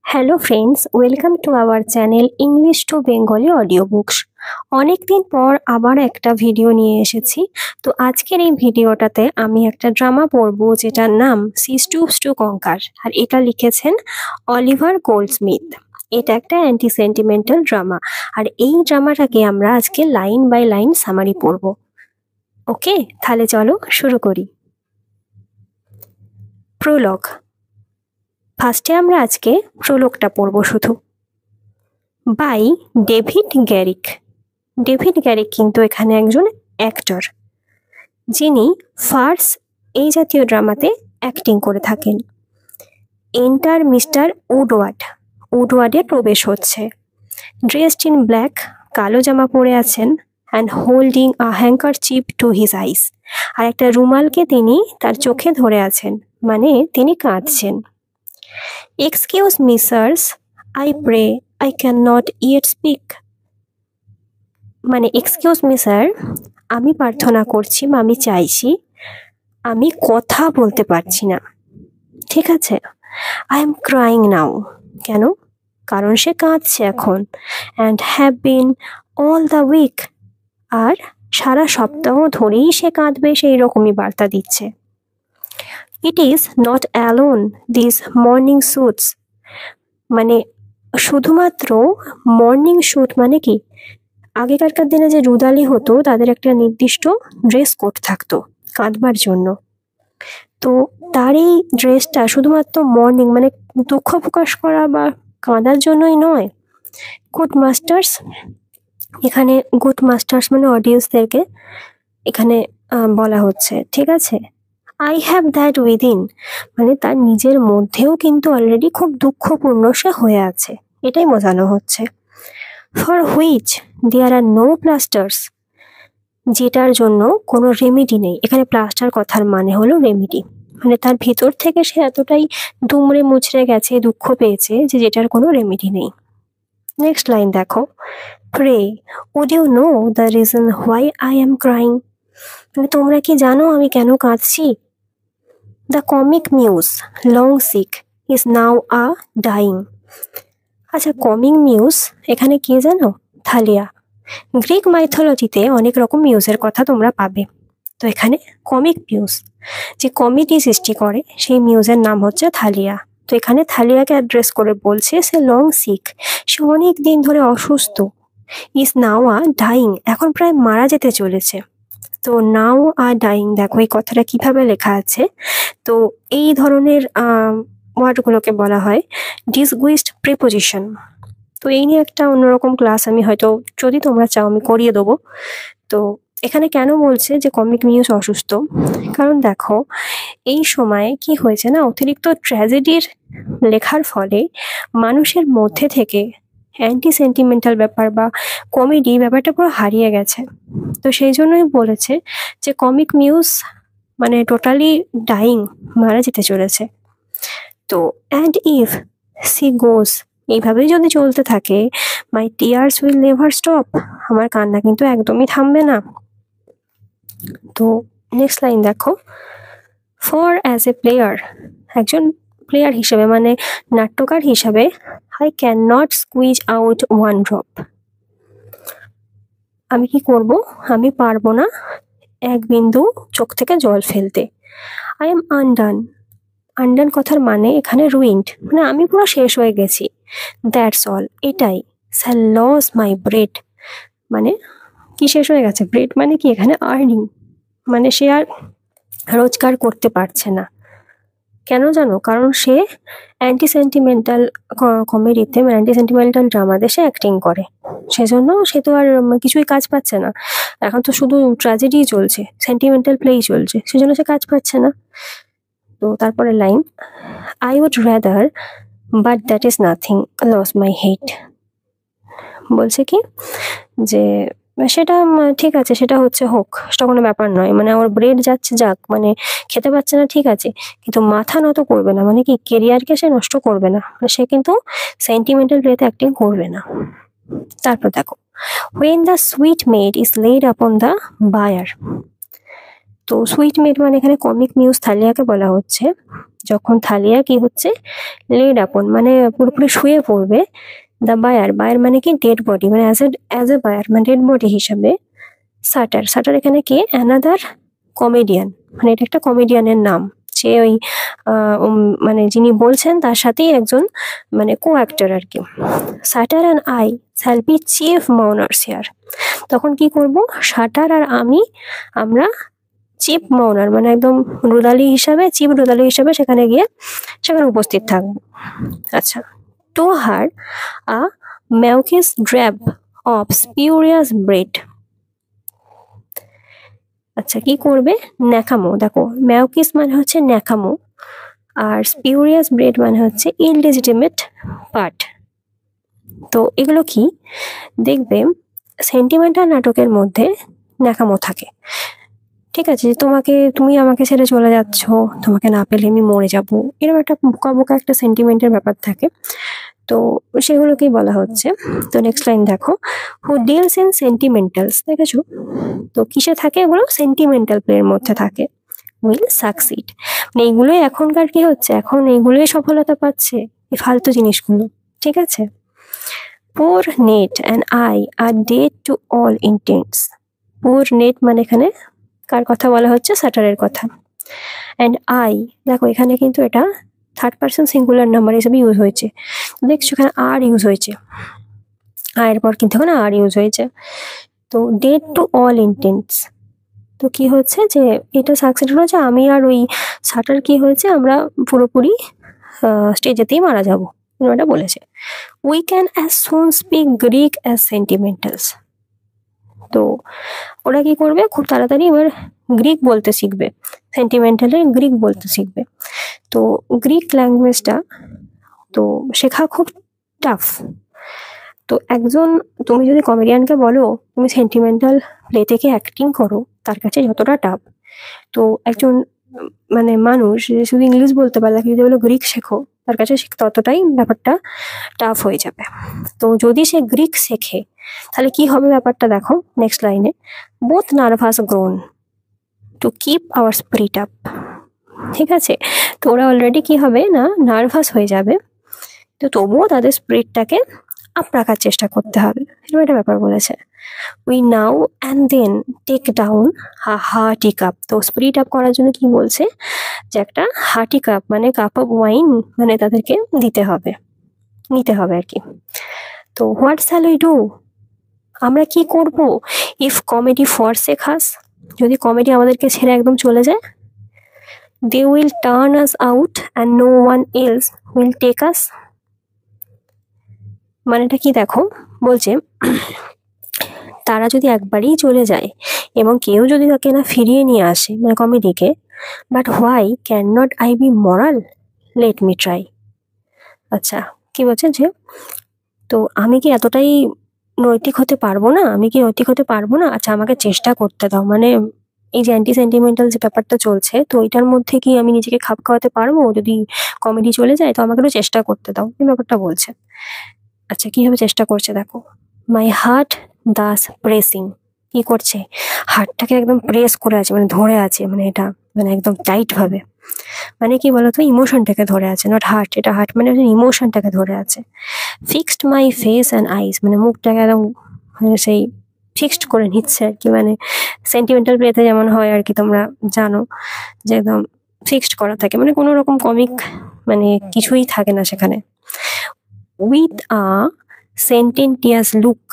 Hello friends, welcome to our channel English to Bengali audio books. অনেকদিন পর আবার একটা ভিডিও নিয়ে এসেছি। তো আজকের এই ভিডিওটাতে আমি একটা ড্রামা পড়বো যেটার নাম সি স্টুপস টু কঙ্কার, আর এটা লিখেছেন অলিভার গোল্ডস্মিথ। এটা একটা অ্যান্টি সেন্টিমেন্টাল ড্রামা, আর এই ড্রামাটাকে আমরা আজকে লাইন বাই লাইন সামারি পড়বো। ওকে, তাহলে চলো শুরু করি। প্রোলগ। ফার্স্টে আমরা আজকে প্রোলগটা পড়বো শুধু। By David Garrick. David Garrick কিন্তু এখানে একজন অ্যাক্টর, যিনি ফার্স এই জাতীয় ড্রামাতে অ্যাক্টিং করে থাকেন। Enter mister Woodward. উডওয়ার্ডের প্রবেশ হচ্ছে। ড্রেসড ইন ব্ল্যাক, কালো জামা পরে আছেন, and holding a handkerchief to his eyes. আর একটা রুমালকে তিনি তার চোখে ধরে আছেন, মানে তিনি কাঁদছেন। Excuse me sirs, I pray I can not yet speak. মানে এক্সকিউজ মি স্যার, আমি প্রার্থনা করছি বা আমি চাইছি, আমি কথা বলতে পারছি না। ঠিক আছে। I am crying now. কেন? কারণ সে কাঁদছে এখন। And have been all the week. আর সারা সপ্তাহ ধরেই সে কাঁদবে, সেই রকমই বার্তা দিচ্ছে। It is not alone this morning suits. মানে শুধুমাত্র মর্নিং স্যুট মানে কি, আগেকার দিনে যে রুদালি হতো তাদের একটা নির্দিষ্ট ড্রেস কোড থাকতো কাঁদবার জন্য। তো তার এই ড্রেসটা শুধুমাত্র মর্নিং মানে দুঃখ প্রকাশ করা বা কাঁদার জন্যই নয়। গুড মাস্টার্স, এখানে গুড মাস্টার্স মানে অডিয়েন্সদেরকে এখানে বলা হচ্ছে। ঠিক আছে। আই হ্যাভ দ্যাট উইদিন, মানে তার নিজের মধ্যেও কিন্তু অলরেডি খুব দুঃখপূর্ণ সে হয়ে আছে, এটাই বোঝানো হচ্ছে। For which there are no plasters, যেটার জন্য কোনো রেমেডি নেই। এখানে প্লাস্টার কথার মানে হলো রেমেডি, মানে তার ভিতর থেকে সে এতটাই দুমড়ে মুচড়ে গেছে, দুঃখ পেয়েছে যে যেটার কোনো রেমেডি নেই। নেক্সট লাইন দেখো। Pray would you know the reason why I am crying, মানে তোমরা কি জানো আমি কেন কাঁদছি? The comic muse long sick is now a dying. আচ্ছা, কমিক মিউজ এখানে কে জানো? থালিয়া। গ্রিক মাইথোলজিতে অনেক রকম মিউজের কথা তোমরা পাবে। তো এখানে কমিক মিউজ, যে কমেডি সৃষ্টি করে, সেই মিউজের নাম হচ্ছে থালিয়া। তো এখানে থালিয়াকে অ্যাড্রেস করে বলছে সে লং সিক, সে অনেক দিন ধরে অসুস্থ। ইজ নাও আ ডাইং, এখন প্রায় মারা যেতে চলেছে। তো নাও আ ডাইং, দেখো এই কথাটা কিভাবে লেখা আছে। তো এই ধরনের ওয়ার্ডগুলোকে বলা হয় ডিসগুইসড প্রিপোজিশন। তো এই নিয়ে একটা অন্যরকম ক্লাস আমি হয়তো, যদি তোমরা চাও, আমি করিয়ে দেবো। তো এখানে কেন বলছে যে কমিক মিউজ অসুস্থ? কারণ দেখো এই সময়ে কি হয়েছে না, অতিরিক্ত ট্র্যাজেডির লেখার ফলে মানুষের মধ্যে থেকে অ্যান্টি সেন্টিমেন্টাল ব্যাপার বা কমেডি ব্যাপারটা পুরো হারিয়ে গেছে। তো সেই জন্যই বলেছে যে কমিক মিউজ মানে টোটালি ডাইং, মারা যেতে চলেছে। তো অ্যান্ড ইফ সি গোস, এইভাবেই যদি চলতে থাকে, মাই টিয়ার্স উইল নেভার স্টপ, আমার কান্না কিন্তু একদমই থামবে না। তো নেক্সট লাইন দেখো। ফর অ্যাজ এ প্লেয়ার, একজন প্লেয়ার হিসেবে মানে নাট্যকার হিসাবে, I can not squeeze out one drop, আমি কি করব, আমি পারবো না এক বিন্দু চোখ থেকে জল ফেলতে। I am undone. আনডান কথার মানে এখানে রুইন্ড, মানে আমি পুরো শেষ হয়ে গেছি। দ্যাটস অল, এটাই। স্যার লস মাই ব্রেড, মানে কি শেষ হয়ে গেছে? ব্রেড মানে কি এখানে আর্নিং, মানে সে আর রোজগার করতে পারছে না। কেন জানো? কারণ সে অ্যান্টি সেন্টিমেন্টাল কমেডিতে, অ্যান্টি সেন্টিমেন্টাল ড্রামাতে সে অ্যাক্টিং করে, সেজন্য সে তো আর কিছুই কাজ পাচ্ছে না। এখন তো শুধু ট্র্যাজেডি চলছে, সেন্টিমেন্টাল প্লেই চলছে, সেজন্য সে কাজ পাচ্ছে না। তো তারপরে line, I would rather but that is nothing loss my hate. বলছে কি যে সেটা ঠিক আছে, সেটা হচ্ছে হোক, সেটা কোনো ব্যাপার নয়, মানে ওর ব্রেড যাচ্ছে যাক, মানে খেতে পাচ্ছে না ঠিক আছে, কিন্তু মাথা নত করবে না, মানে কি কেরিয়ারকে সে নষ্ট করবে না, সে কিন্তু সেন্টিমেন্টাল ওয়েতে অ্যাক্টিং করবে না। তারপর দেখো, when the sweet maid is laid upon the bier, তো সুইট মেড মানে এখানে কমিক মিউজ থালিয়াকে বলা হচ্ছে। যখন থালিয়া কি হচ্ছে, লেড আপন মানে পুরোপুরি শুয়ে পড়বে, দ্য বায়ার, বায়ার মানে কি ডেড বডি, মানে অ্যাজ এ বায়ার মানে ডেড বডি হিসাবে, সাটার, সাটার এখানে কে, অ্যানাদার কমেডিয়ান, মানে এটা একটা কমেডিয়ানের নাম, যে ওই মানে যিনি বলছেন তার সাথেই একজন মানে কো অ্যাক্টর আর কি। Sutter and I shall be chief mourners here, তখন কি করব, সাটার আর আমি, আমরা চিফ মাউনার মানে একদম রুদালি হিসাবে, চিফ রুদালি হিসাবে সেখানে গিয়ে সেখানে উপস্থিত থাকবো। আচ্ছা, to her a mawkish drab of spurious bread. আচ্ছা, কি করবে, ন্যাকামো, দেখো ম্যাউকিস মানে হচ্ছে ন্যাকামো, আর স্পিউরিয়াস ব্রেড মানে হচ্ছে ইললেজিটিমেট পার্ট। তো এগুলো কি, দেখবে সেন্টিমেন্টাল নাটকের মধ্যে ন্যাকামো থাকে, ঠিক আছে, তুমি আমাকে ছেড়ে চলে যাচ্ছ, তোমাকে না পেলে আমি মরে যাব, এরকম একটা বোকা বোকা একটা সেন্টিমেন্টের ব্যাপার থাকে, তো সেগুলোকেই বলা হচ্ছে। তো নেক্সট লাইন দেখো, হু ডিলস ইন সেন্টিমেন্টালস, দেখেছো, তো কিসে থাকে এগুলো, সেন্টিমেন্টাল প্লের মধ্যে থাকে, উইল সাকসিড, মানে এইগুলোই এখনকার কি হচ্ছে, এখন এইগুলোই সফলতা পাচ্ছে, এই ফালতু জিনিসগুলো, ঠিক আছে। Poor Nat and I are dead to all intents, poor Nat মানে এখানে কার কথা বলা হচ্ছে, সাটারের কথা, অ্যান্ড আই, দেখো এখানে কিন্তু এটা থার্ড পার্সন সিঙ্গুলার নাম্বার হিসেবে ইউজ হয়েছে, দেখছো এখানে আর ইউজ হয়েছে, আয়ের পর কিন্তু এখানে আর ইউজ হয়েছে, তো ডেড টু অল ইন্টেন্টস, তো কি হচ্ছে যে এটা সাকসেস হয়েছে, আমি আর ওই সাটার কি হয়েছে, আমরা পুরোপুরি স্টেজেতেই মারা যাবো, এটা বলেছে। We can as soon speak Greek as sentimentals, তো ওরা কি করবে, খুব তাড়াতাড়ি এবার গ্রিক বলতে শিখবে, সেন্টিমেন্টালে গ্রিক বলতে শিখবে, তো গ্রিক ল্যাঙ্গুয়েজটা তো শেখা খুব টাফ। তো তুমি যদি কমেডিয়ানকে বলো তুমি সেন্টিমেন্টাল প্লে থেকে অ্যাক্টিং করো, তার কাছে যতটা টাফ, তো একজন মানে মানুষ যে শুধু ইংলিশ বলতে পারে, তাকে যদি বলো গ্রিক শেখো, তার কাছে ততটাই ব্যাপারটা টাফ হয়ে যাবে। তো যদি সে গ্রিক শেখে তাহলে কি হবে ব্যাপারটা দেখো নেক্সট লাইনে, both nervous grown to keep our spirit up, ঠিক আছে, তো ওরা অলরেডি কি হবে না, নার্ভাস হয়ে যাবে, তো তবুও তাদের স্পিরিটটাকে আপ রাখার চেষ্টা করতে হবে, এরকম একটা ব্যাপার বলেছে। We now and then take down hearty cup, তো স্পিরিট আপ করার জন্য কি বলছে, যে একটা হার্টি কাপ মানে কাপ অফ ওয়াইন মানে তাদেরকে নিতে হবে আর কি। তো হোয়াট শ্যাল উই ডু, আমরা কি করব, ইফ কমেডি ফরসেক আস, যদি কমেডি আমাদেরকে ছেড়ে একদম চলে যায়, they will turn us out and no one else will take us, মানেটা কি দেখো, বলছে তারা যদি একবারই চলে যায় এবং কেউ যদি তাকে না ফিরিয়ে নিয়ে আসে মানে কমেডিকে, but why can not I be moral, let me try. আচ্ছা, কি বলছে যে তো আমি কি এতটাই নৈতিক হতে পারবো না, আচ্ছা আমাকে চেষ্টা করতে দাও, মানে এই যে অ্যান্টি সেন্টিমেন্টাল যে ব্যাপারটা চলছে, তো এটার মধ্যে কি আমি নিজেকে খাপ খাওয়াতে পারবো, যদি কমেডি চলে যায়, তো আমাকে একটু চেষ্টা করতে দাও, এই ব্যাপারটা বলছে। আচ্ছা, কিভাবে চেষ্টা করছে দেখো, মাই হার্ট দাস প্রেসিং, কি করছে, হার্টটাকে একদম প্রেস করে আছে, মানে ধরে আছে, মানে এটা মানে একদম টাইট ভাবে, মানে কি বলতো, ইমোশনটাকে ধরে আছে, নট হার্ট, এটা হার্ট মানে ইমোশনটাকে ধরে আছে। ফিক্সড মাই ফেস অ্যান্ড আইস, মানে মুখটাকে একদম সেই ফিক্সড করে নিচ্ছে আর কি, মানে সেন্টিমেন্টাল প্লেতে যেমন হয় আর কি, তোমরা জানো যে একদম ফিক্সড করা থাকে, মানে কোনো রকম কমিক মানে কিছুই থাকে না সেখানে। উইথ আ সেন্টেন্টিয়াস লুক,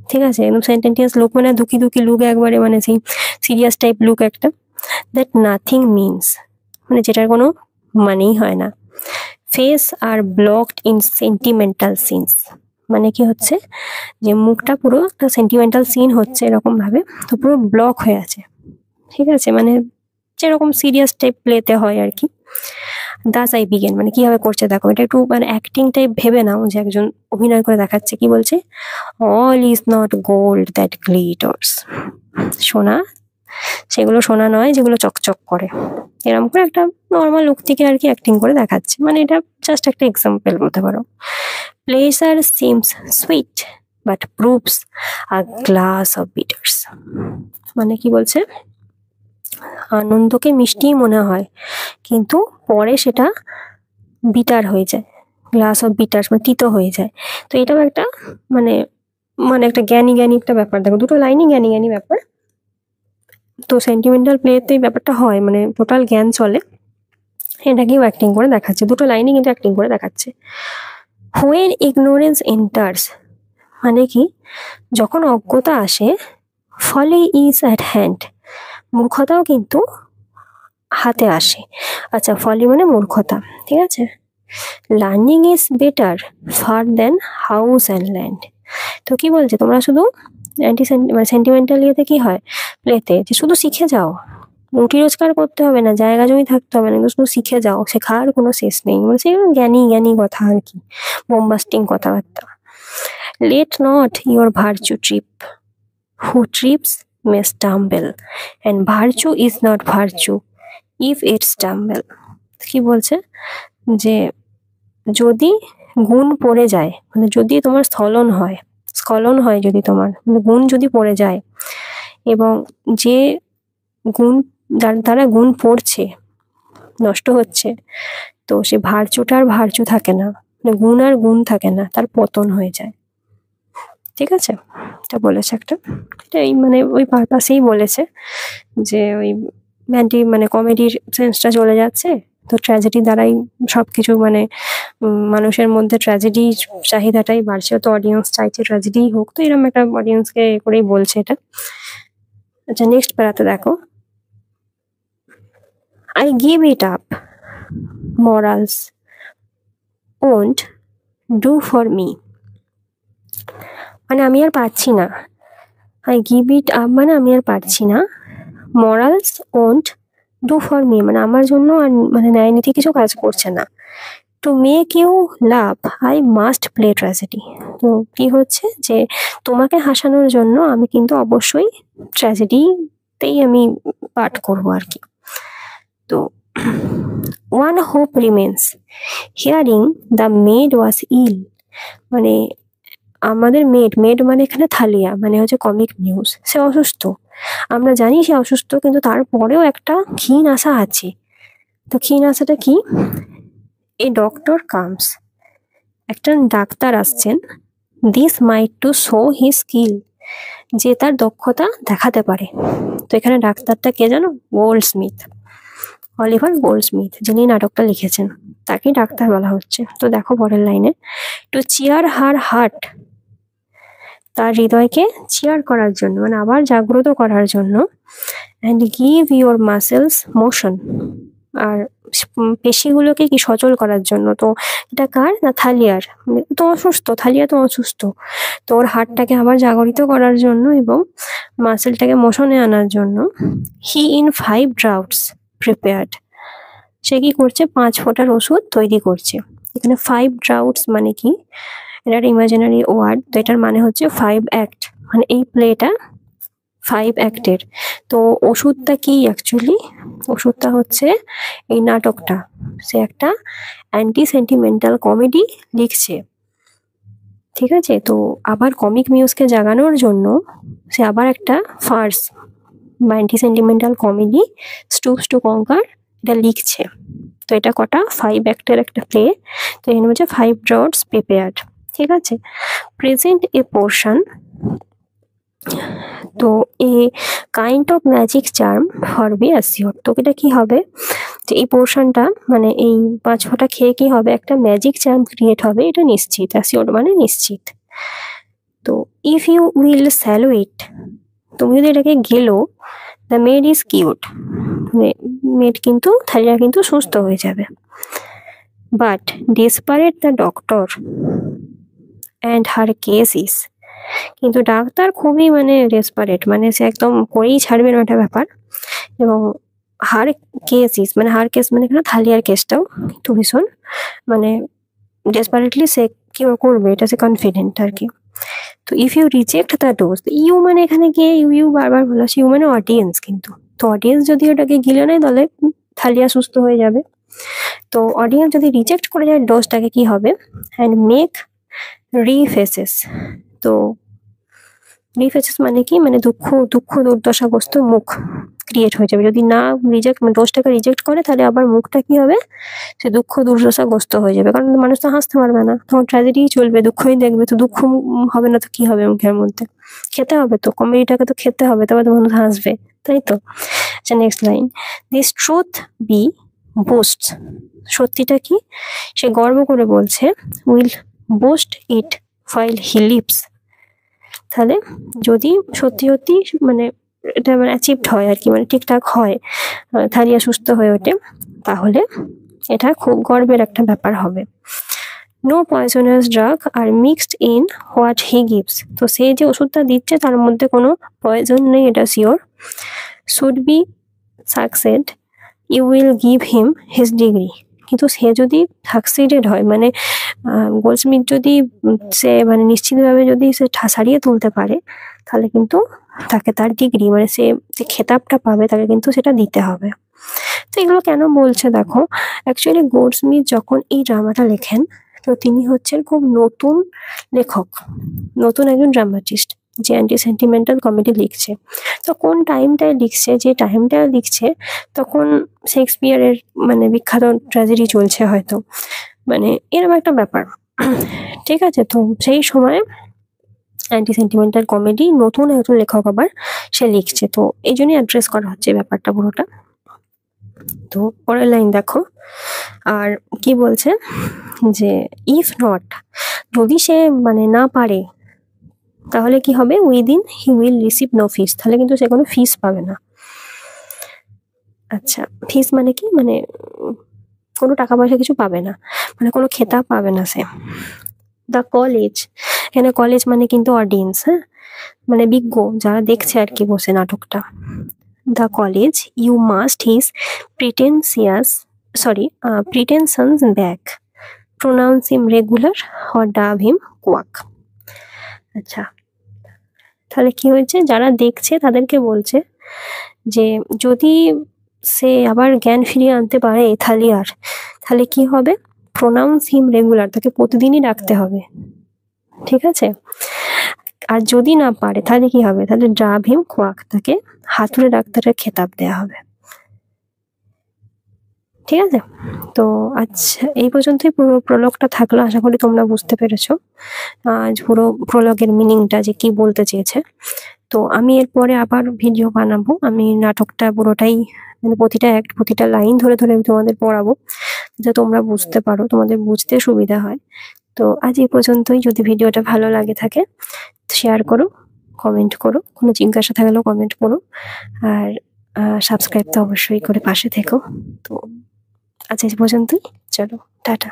ঠিক আছে, একদম সেন্টেন্টিয়াস লুক মানে দুঃখী লুক একবারে, মানে সেই সিরিয়াস টাইপ লুক একটা, দ্যাট নাথিং মিনস, মানে যেটার কোনো মানেই হয় না। Face are blocked in sentimental sins, মানে কি হচ্ছে যে মুখটা পুরো একটা সেন্টিমেন্টাল সিন হচ্ছে এরকম ভাবে, তো পুরো ব্লক হয়ে আছে, ঠিক আছে, মানে যেরকম সিরিয়াস টাইপ প্লেতে হয় আর কি। দাস আই বিগেন, মানে কিভাবে করছে দেখো, এটা একটু মানে অ্যাক্টিং টাইপ ভেবে নাও, যে একজন অভিনয় করে দেখাচ্ছে, কি বলছে, all is not gold that glitters, সোনা সেগুলো সোনা নয় যেগুলো চকচক করে, এরকম করে একটা নর্মাল লোক থেকে আর কি অ্যাক্টিং করে দেখাচ্ছে, মানে এটা জাস্ট একটা এক্সাম্পল বলতে পারো। Pleasure seems sweet but proves a glass of bitters, মানে কি বলছে, আনন্দকে মিষ্টিই মনে হয়, কিন্তু পরে সেটা বিটার হয়ে যায়, গ্লাস অফ বিটার মানে তিতো হয়ে যায়। তো এটাও একটা মানে মানে একটা জ্ঞানী জ্ঞানী একটা ব্যাপার, দেখো দুটো লাইনই জ্ঞানী জ্ঞানী ব্যাপার। তো সেন্টিমেন্টাল প্লেতে এই ব্যাপারটা হয়, মানে টোটাল জ্ঞান চলে, এটাকেও অ্যাক্টিং করে দেখাচ্ছে, দুটো লাইনই কিন্তু অ্যাক্টিং করে দেখাচ্ছে। হোয়েন ইগনোরেন্স এন্টার্স মানে কি, যখন অজ্ঞতা আসে, ফলে ইজ অ্যাট হ্যান্ড, মূর্খতাও কিন্তু হাতে আসে। আচ্ছা, ফলি মানে মূর্খতা, ঠিক আছে। Learning is better far than house and land. তো কি বলছে, তোমরা শুধু মানে সেন্টিমেন্টাল ইয়েতে কি হয় প্লেতে, যে শুধু শিখে যাও, রুটি রোজগার করতে হবে না, জায়গা জমি থাকতে হবে না, কিন্তু শুধু শিখে যাও, শেখার কোনো শেষ নেই, মানে সেগুলো জ্ঞানী জ্ঞানী কথা আর কি, বোমবাস্টিং কথাবার্তা। Let not your virtue trip, who TRIPS May stumble and virtue is not virtue if it stumble. কি বলছে, যে যদি গুণ পড়ে যায়, মানে যদি তোমার স্খলন হয় যদি তোমার মানে গুণ যদি পড়ে যায়, এবং যে গুণ যার দ্বারা গুণ পড়ছে নষ্ট হচ্ছে, তো সে ভার্চুটা আর ভার্চু থাকে না, মানে গুণ আর গুণ থাকে না, তার পতন হয়ে যায়। ঠিক আছে, এটা বলেছে একটা, এটা এই মানে ওই পারপাসেই বলেছে, যে ওই মানে কমেডির সেন্সটা চলে যাচ্ছে, তো ট্র্যাজেডি দ্বারাই সবকিছু মানে মানুষের মধ্যে ট্র্যাজেডি চাহিদাটাই বাড়ছে, তো অডিয়েন্স চাইছে ট্র্যাজেডি হোক, তো এরকম একটা অডিয়েন্সকে করেই বলছে এটা। আচ্ছা, নেক্সট প্যারাতে দেখো, I give it up, morals won't do for me, মানে আমি আর পারছি না, আই গিভ ইট আপ মানে আমি আর পারছি না, morals won't do for me মানে আমার জন্য আর মানে ন্যায় নীতি কিছু কাজ করছে না, to make you laugh I must play tragedy. তো কি হচ্ছে, যে তোমাকে হাসানোর জন্য আমি কিন্তু অবশ্যই ট্র্যাজেডিতেই আমি পাঠ করবো আর কি। তো one hope remains hearing the maid was ill, মানে আমাদের মেড মানে এখানে থালিয়া, মানে হচ্ছে কমিক নিউজ, সে অসুস্থ, আমরা জানি সে অসুস্থ, কিন্তু তারপরেও একটা ক্ষীণ আশা আছে। তো ক্ষীণ আশাটা কি, এ ডক্টর কামস, একটা ডাক্তার আসছেন, this mite to show his skill, যে তার দক্ষতা দেখাতে পারে। তো এখানে ডাক্তারটা কে জানো, গোল্ডস্মিথ, অলিভার গোল্ডস্মিথ, যিনি নাটকটা লিখেছেন, তাকে ডাক্তার বলা হচ্ছে। তো দেখো পরের লাইনে, টু চিয়ার হার হার্ট, তার হৃদয়কে চিয়ার করার জন্য মানে আবার জাগ্রত করার জন্য, and give your muscles motion, আর পেশিগুলোকে কি সচল করার জন্য। তো এটা কার না, থালিয়ার, তো অসুস্থ, থালিয়া তো অসুস্থ, তো ওর হার্টটাকে আবার জাগরিত করার জন্য এবং মাসেলটাকে মোশনে আনার জন্য, হি ইন 5 ড্রাউটস প্রিপেয়ার্ড, সে কি করছে, 5 ফোঁটার ওষুধ তৈরি করছে। এখানে 5 ড্রাউটস মানে কি, এটার ইমাজিনারি ওয়ার্ড, তো এটার মানে হচ্ছে 5 অ্যাক্ট, মানে এই প্লেটা 5 অ্যাক্টের। তো ওষুধটা কি অ্যাকচুয়ালি, ওষুধটা হচ্ছে এই নাটকটা, সে একটা অ্যান্টি সেন্টিমেন্টাল কমেডি লিখছে, ঠিক আছে। তো আবার কমিক মিউজকে জাগানোর জন্য সে আবার একটা ফার্স বা anti sentimental comedy stoops to conquer এটা লিখছে। তো এটা কটা, 5 অ্যাক্টের একটা প্লে, তো এখানে হচ্ছে 5 ড্রাউটস প্রিপেয়ার্ড, ঠিক আছে। প্রেজেন্ট এ পোর্শন, তো a kind of magic charm for be assured, তো এটা কি হবে, যে এই পোর্শনটা মানে এই 5 ফোঁটা খেয়ে কি হবে, একটা ম্যাজিক চার্ম ক্রিয়েট হবে, এটা নিশ্চিত, অ্যাসিওর মানে নিশ্চিত। তো ইফ ইউ উইল স্যালো ইট, তুমি যদি এটাকে গেলো, দ্য মেড ইজ কিউট, মানে মেড কিন্তু থালিয়া কিন্তু সুস্থ হয়ে যাবে। But desperate the doctor and her case is, কিন্তু ডাক্তার খুবই মানে ডেসপারেট, মানে সে একদম করেই ছাড়বে না একটা ব্যাপার, এবং হার কেস ইজ মানে হার কেস মানে এখানে থালিয়ার কেসটাও কিন্তু ভীষণ মানে ডেসপারেটলি সে কি করবে, এটা সে কনফিডেন্ট আর কি। তো if you reject the dose, you মানে এখানে গিয়ে ইউ বারবার বলা, ইউ মানে অডিয়েন্স, কিন্তু তো অডিয়েন্স যদি ওটাকে গিলে নেয় তাহলে থালিয়া সুস্থ হয়ে যাবে। তো অডিয়েন্স যদি রিজেক্ট করে যায় ডোজটাকে, কি হবে, অ্যান্ড মেক রিফেসেস, তো গ্রিফেসেস মানে কি, মানে দুঃখ দুঃখ দুর্দশাগ্রস্ত মুখ ক্রিয়েট হয়ে যাবে। যদি না রিজেক্ট, মানে দোষটাকে রিজেক্ট করে, তাহলে আবার মুখটা কি হবে, সে দুঃখ দুর্দশাগ্রস্ত হয়ে যাবে। কারণ মানুষ তো হাসতে পারবে না, তখন ট্র্যাজেডিই চলবে, দুঃখই দেখবে। তো দুঃখ হবে না তো কি হবে মুখের মধ্যে? খেতে হবে তো, কমেডিটাকে তো খেতে হবে, তবে তো মানুষ হাসবে, তাই তো? আচ্ছা, next line, this truth be boast. সত্যিটা কি, সে গর্ব করে বলছে, will boast it while he lives। তাহলে যদি সত্যি সত্যি মানে এটা মানে অ্যাচিভড হয় আর কি, মানে ঠিকঠাক হয়, থালিয়া সুস্থ হয়ে ওঠে, তাহলে এটা খুব গর্বের একটা ব্যাপার হবে। No poisonous drug are mixed in what he gives. তো সে যে ওষুধটা দিচ্ছে তার মধ্যে কোনো পয়জন নেই, এটা sure. Should be succeed, you will give him his degree. কিন্তু সে যদি সাকসিডেড হয়, মানে গোল্ডস্মিথ যদি সে মানে নিশ্চিতভাবে যদি সে সারিয়ে তুলতে পারে, তাহলে কিন্তু তাকে তার ডিগ্রি, মানে সে যে খেতাবটা পাবে, তাকে কিন্তু সেটা দিতে হবে। তো এগুলো কেন বলছে দেখো, অ্যাকচুয়ালি গোল্ডস্মিথ যখন এই ড্রামাটা লেখেন, তো তিনি হচ্ছেন খুব নতুন লেখক, নতুন একজন ড্রামাটিস্ট, যে অ্যান্টি সেন্টিমেন্টাল কমেডি লিখছে। তো কোন টাইমটায় লিখছে, যে টাইমটায় লিখছে তখন শেক্সপিয়ারের মানে বিখ্যাত ট্র্যাজেডি চলছে হয়তো, মানে এরকম একটা ব্যাপার। ঠিক আছে, তো সেই সময় অ্যান্টি সেন্টিমেন্টাল কমেডি নতুন একজন লেখক আবার সে লিখছে, তো এই জন্যই অ্যাড্রেস করা হচ্ছে ব্যাপারটা পুরোটা। তো পরের লাইন দেখো, আর কি বলছে, যে ইফ নট, যদি সে মানে না পারে, তাহলে কি হবে, within he will receive no fees. তাহলে কিন্তু সে কোনো ফিস পাবে না। আচ্ছা, ফিস মানে কি, মানে কোনো টাকা পয়সা কিছু পাবে না, মানে কোনো খেতাব পাবে না সে। দ্য কলেজ, এখানে কলেজ মানে কিন্তু অডিয়েন্স, হ্যাঁ, মানে বিজ্ঞ যারা দেখছে আর কি বসে নাটকটা। The college you must his pretensions back, pronounce him regular or dub him quack. আচ্ছা, তাহলে কি হয়েছে, যারা দেখছে তাদেরকে বলছে যে যদি সে আবার জ্ঞান ফিরিয়ে আনতে পারে থালিয়ার, তাহলে কি হবে, প্রোনাউন্স হিম রেগুলার, তাকে প্রতিদিনই ডাকতে হবে, ঠিক আছে। আর যদি না পারে তাহলে কি হবে, তাহলে ডাব হিম কোয়াক, তাকে হাতুড়ে ডাক্তারের খেতাব দেওয়া হবে। ঠিক আছে, তো আচ্ছা এই পর্যন্তই পুরো প্রোলগটা থাকলো। আশা করি তোমরা বুঝতে পেরেছো পুরো প্রোলগের মিনিংটা যে কি বলতে চেয়েছে। তো আমি এরপরে আবার ভিডিও বানাবো, আমি নাটকটা পুরোটাই মানে প্রতিটা অ্যাক্ট, প্রতিটা লাইন ধরে ধরে আমি তোমাদের পড়াবো, যাতে তোমরা বুঝতে পারো, তোমাদের বুঝতে সুবিধা হয়। তো আজ এই পর্যন্তই। যদি ভিডিওটা ভালো লাগে থাকে শেয়ার করো, কমেন্ট করো, কোনো জিজ্ঞাসা থাকলেও কমেন্ট করো, আর সাবস্ক্রাইব তো অবশ্যই করে পাশে থেকো। তো আজ এই পর্যন্তই, চলো টাটা।